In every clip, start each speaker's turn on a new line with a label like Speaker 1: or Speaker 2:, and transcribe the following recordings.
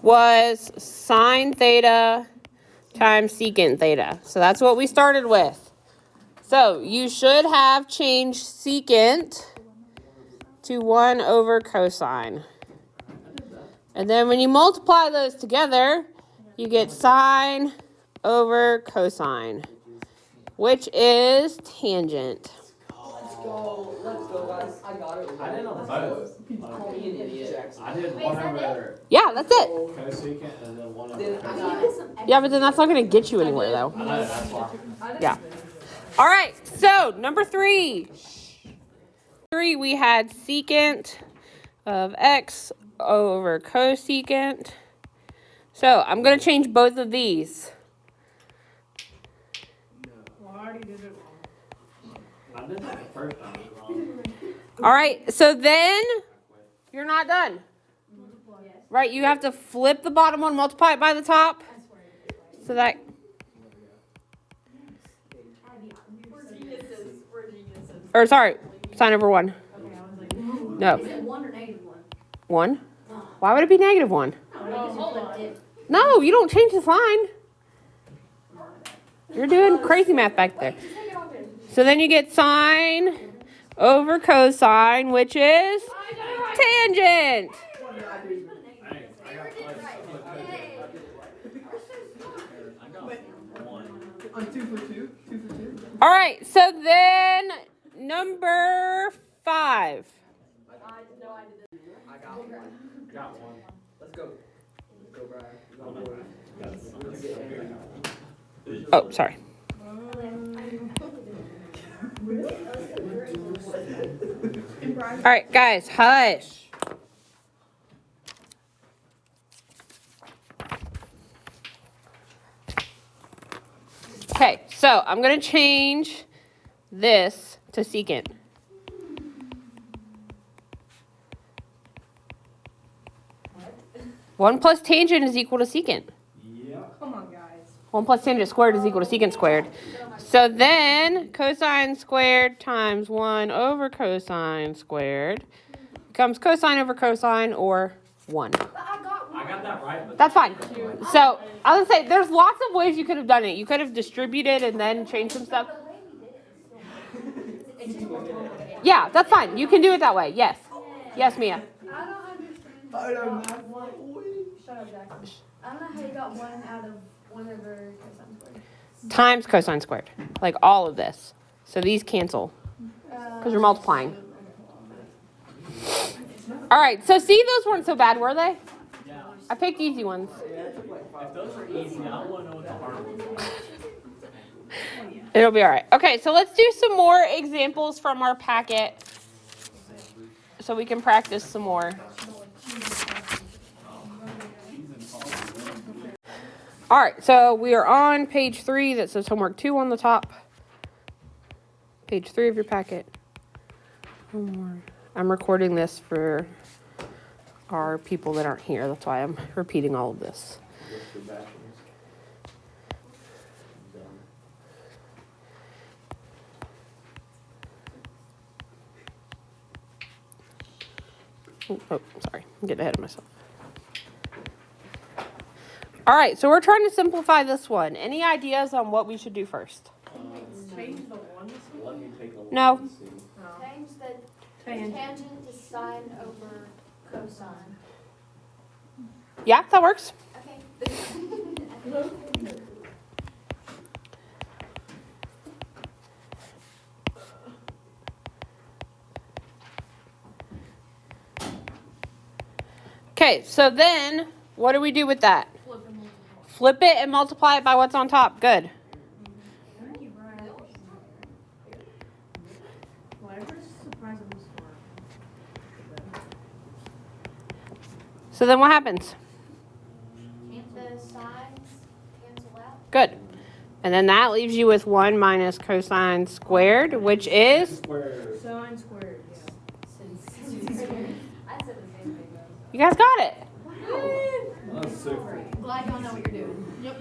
Speaker 1: was sine theta times secant theta. So that's what we started with. So you should have changed secant to 1 over cosine. And then when you multiply those together, you get sine over cosine, which is tangent.
Speaker 2: Let's go, guys. I got it.
Speaker 3: I did on both.
Speaker 2: Call me an idiot.
Speaker 3: I did one over
Speaker 1: Yeah, that's it.
Speaker 3: cosecant and then one over cosine.
Speaker 1: Yeah, but then that's not going to get you anywhere, though.
Speaker 3: I know, that's why.
Speaker 1: Yeah. All right, so number 3. We had secant of x over cosecant. So I'm going to change both of these.
Speaker 4: Well, I already did it wrong.
Speaker 3: I did that the first time. It was wrong.
Speaker 1: All right, so then you're not done. Right, you have to flip the bottom one, multiply it by the top. So that... Or sorry, sine over 1. No.
Speaker 5: Is it 1 or -1?
Speaker 1: 1? Why would it be -1? No, you don't change the sign. You're doing crazy math back there. So then you get sine over cosine, which is tangent.
Speaker 2: I'm 2 for 2. 2 for 2.
Speaker 1: All right, so then number 5.
Speaker 2: I got one.
Speaker 3: Got one.
Speaker 2: Let's go. Let's go, Brian.
Speaker 1: Oh, sorry. All right, guys, hush. Okay, so I'm going to change this to secant.
Speaker 5: What?
Speaker 1: 1 plus tangent is equal to secant.
Speaker 3: Yeah.
Speaker 4: Come on, guys.
Speaker 1: 1 plus tangent squared is equal to secant squared. So then cosine squared times 1 over cosine squared becomes cosine over cosine, or 1.
Speaker 5: But I got one.
Speaker 3: I got that right, but
Speaker 1: That's fine. So I would say there's lots of ways you could have done it. You could have distributed and then changed some stuff.
Speaker 5: The way we did it is still. It's just more complicated.
Speaker 1: Yeah, that's fine. You can do it that way. Yes. Yes, Mia.
Speaker 5: I don't understand.
Speaker 2: I don't have one.
Speaker 5: Shut up, Jack. I don't know how you got 1 out of 1 over cosine squared.
Speaker 1: Times cosine squared. Like all of this. So these cancel because you're multiplying. All right. So see, those weren't so bad, were they?
Speaker 3: yeah.
Speaker 1: I picked easy ones.
Speaker 3: If those are easy, I don't want to know what the hard ones are.
Speaker 1: It'll be all right. Okay, so let's do some more examples from our packet so we can practice some more. All right, so we are on page 3 that says homework 2 on the top. Page 3 of your packet. I'm recording this for our people that aren't here. That's why I'm repeating all of this. Oh, sorry. I'm getting ahead of myself. All right, so we're trying to simplify this one. Any ideas on what we should do first?
Speaker 4: Change the 1 this week?
Speaker 3: Let me take a look.
Speaker 1: No.
Speaker 3: and see.
Speaker 5: Change the
Speaker 4: Tangent.
Speaker 5: tangent to sine over cosine.
Speaker 1: Yeah, that works.
Speaker 5: Okay.
Speaker 1: Okay, so then what do we do with that? Flip it and multiply it by what's on top. Good.
Speaker 4: Well, I'm just surprised at this one.
Speaker 1: So then what happens?
Speaker 5: Can't the sines cancel out?
Speaker 1: Good. And then that leaves you with 1 minus cosine squared, which is?
Speaker 3: Square.
Speaker 4: Sine squared, yeah.
Speaker 5: I said the same thing though.
Speaker 1: You guys got it.
Speaker 3: That's so cool.
Speaker 5: Glad y'all know what you're doing.
Speaker 4: Yep.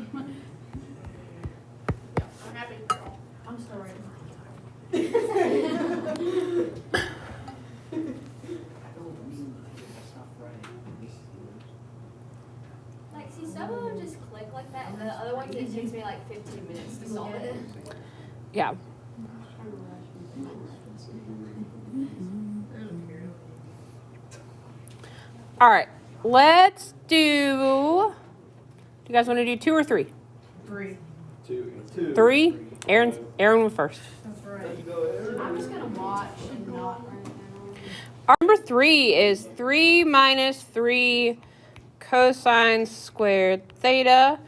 Speaker 5: I'm happy.
Speaker 4: I'm sorry.
Speaker 5: Some of them just click like that, and the other ones it takes me like 15 minutes to solve it.
Speaker 1: Yeah. All right, let's do you guys want to do 2 or 3?
Speaker 4: 3.
Speaker 2: 2.
Speaker 1: 3? Aaron went first.
Speaker 4: That's right.
Speaker 5: I'm just gonna watch and not write it down.
Speaker 1: Our number 3 is 3 minus 3 cosine squared theta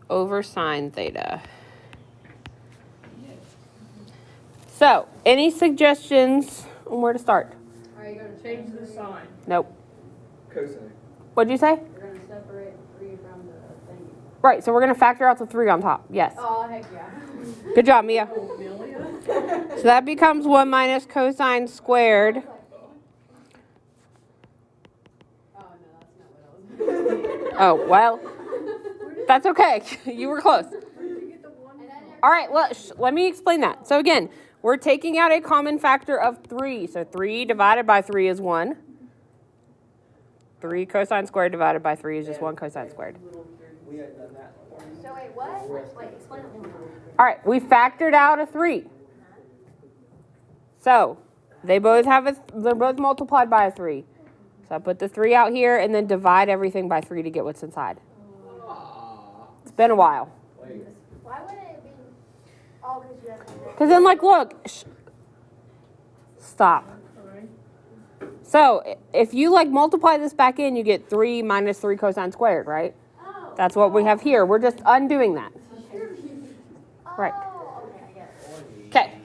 Speaker 1: over sine theta. So, any suggestions on where to start?
Speaker 4: Are you going to change the sign?
Speaker 1: Nope.
Speaker 2: Cosine.
Speaker 1: What'd you say?
Speaker 5: We're gonna separate 3 from the thing.
Speaker 1: Right, so we're going to factor out the 3 on top. Yes.
Speaker 5: Oh, heck yeah.
Speaker 1: Good job, Mia. So that becomes 1 minus cosine squared.
Speaker 5: Oh, no, that's not what I was doing.
Speaker 1: Oh, well, that's okay. You were close. All right, let me explain that. So again, we're taking out a common factor of 3. So 3 divided by 3 is 1. 3 cosine squared divided by 3 is just 1 cosine squared.
Speaker 2: We had done that.
Speaker 5: So wait, what? Wait, explain it one more.
Speaker 1: All right, we factored out a 3. So they're both multiplied by a 3. So I put the 3 out here and then divide everything by 3 to get what's inside. It's been a while.
Speaker 2: Wait.
Speaker 5: Why would it be? Oh, because you have to.
Speaker 1: Because then, like, look. Stop. So if you, like, multiply this back in, you get 3 minus 3 cosine squared, right?
Speaker 5: Oh.
Speaker 1: That's what we have here. We're just undoing that. Right.
Speaker 5: Oh, okay, I get it.
Speaker 1: Okay.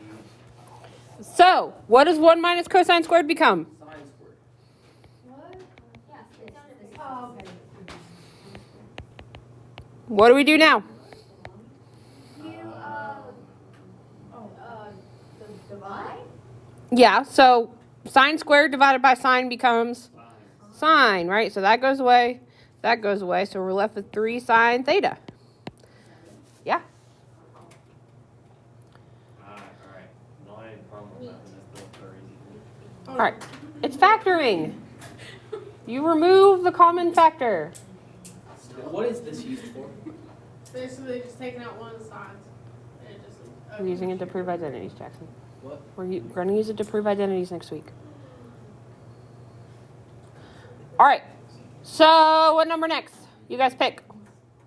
Speaker 1: So what does 1 minus cosine squared become?
Speaker 2: Sine squared.
Speaker 5: What? Yeah, it's down to this. Oh, okay.
Speaker 1: What do we do now?
Speaker 5: You, divide?
Speaker 1: Yeah, so sine squared divided by sine becomes sine, right? So that goes away. That goes away. So we're left with 3 sine theta. Yeah.
Speaker 3: Alright. No, I had a problem with that, and that's still very easy.
Speaker 1: All right. It's factoring. You remove the common factor.
Speaker 2: What is this used for?
Speaker 4: Basically, just taking out one of the signs. And it just,
Speaker 1: We're using it to prove identities, Jackson.
Speaker 2: What?
Speaker 1: We're going to use it to prove identities next week. All right. So what number next? You guys pick.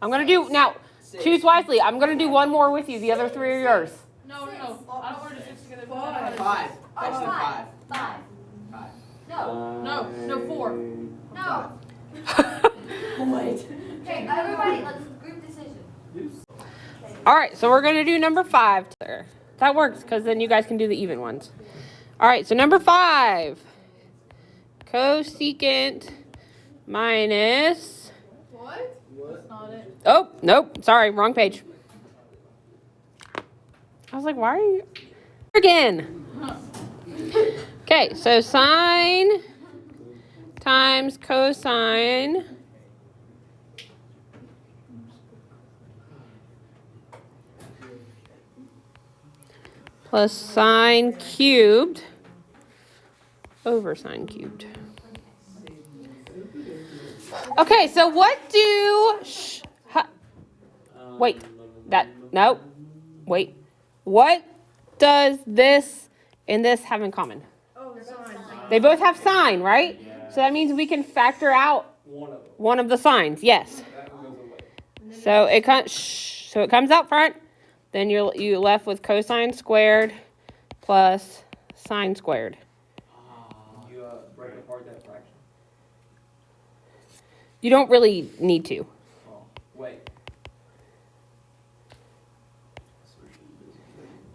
Speaker 1: I'm going to do, now, choose wisely. I'm going to do one more with you. The other 3 are yours.
Speaker 4: No. I don't want to do 6 together.
Speaker 2: 5.
Speaker 5: Oh,
Speaker 2: I said 5.
Speaker 5: 5.
Speaker 2: 5.
Speaker 5: No.
Speaker 4: 4.
Speaker 5: No.
Speaker 4: Wait.
Speaker 5: Okay, everybody, let's group decision.
Speaker 1: All right, so we're going to do number 5. That works because then you guys can do the even ones. All right, so number 5. Cosecant minus...
Speaker 4: What?
Speaker 2: What?
Speaker 4: That's not it.
Speaker 1: Oh, nope. Sorry, wrong page. I was like, why are you... Again. Okay, so sine times cosine plus sine cubed over sine cubed. Okay, so what do... wait, no. Wait. What does this and this have in common?
Speaker 4: Oh, the sign.
Speaker 1: They both have sine, right? So that means we can factor out one of the signs. Yes.
Speaker 2: That one goes away.
Speaker 1: So it comes out front. Then you're left with cosine squared plus sine squared.
Speaker 2: You break apart that fraction.
Speaker 1: You don't really need to.
Speaker 2: Oh, wait.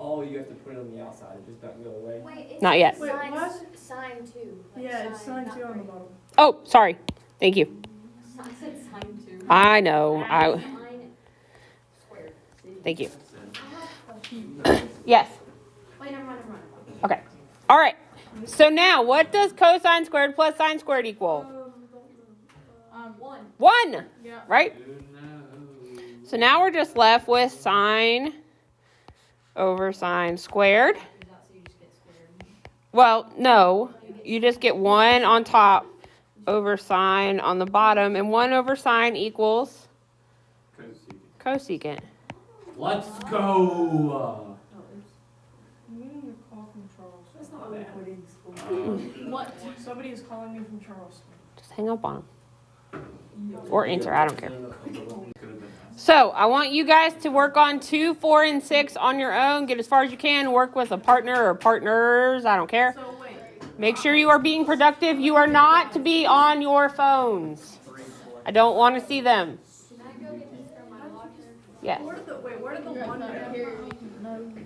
Speaker 2: Oh, you have to put it on the outside. It just doesn't go away.
Speaker 5: Wait, it's
Speaker 1: Not yet.
Speaker 4: Wait, what?
Speaker 5: Sign 2. Like
Speaker 4: Yeah, it's sign
Speaker 5: not
Speaker 4: 2 on the
Speaker 5: three.
Speaker 4: bottom.
Speaker 1: Oh, sorry. Thank you.
Speaker 5: I said sign 2.
Speaker 1: I know.
Speaker 5: Sign squared.
Speaker 1: Thank you. Yes.
Speaker 5: Wait, never mind.
Speaker 1: Okay. All right. So now, what does cosine squared plus sine squared equal?
Speaker 5: 1.
Speaker 1: 1.
Speaker 4: Yeah.
Speaker 1: Right? So now we're just left with sine over sine squared.
Speaker 5: So you just get squared.
Speaker 1: Well, no. You just get 1 on top over sine on the bottom. And 1 over sine equals Cosecant.
Speaker 3: Let's go.
Speaker 4: Oh, oops. I'm getting a call from Charles.
Speaker 2: That's not bad.
Speaker 4: What? Somebody is calling me from Charleston.
Speaker 1: Just hang up on them. Or answer, I don't care. So, I want you guys to work on 2, 4, and 6 on your own. Get as far as you can. Work with a partner or partners. I don't care.
Speaker 4: So wait.
Speaker 1: Make sure you are being productive. You are not to be on your phones. I don't want to see them.
Speaker 5: Can I go get this from my locker?
Speaker 1: Yes.
Speaker 4: Where did the one go?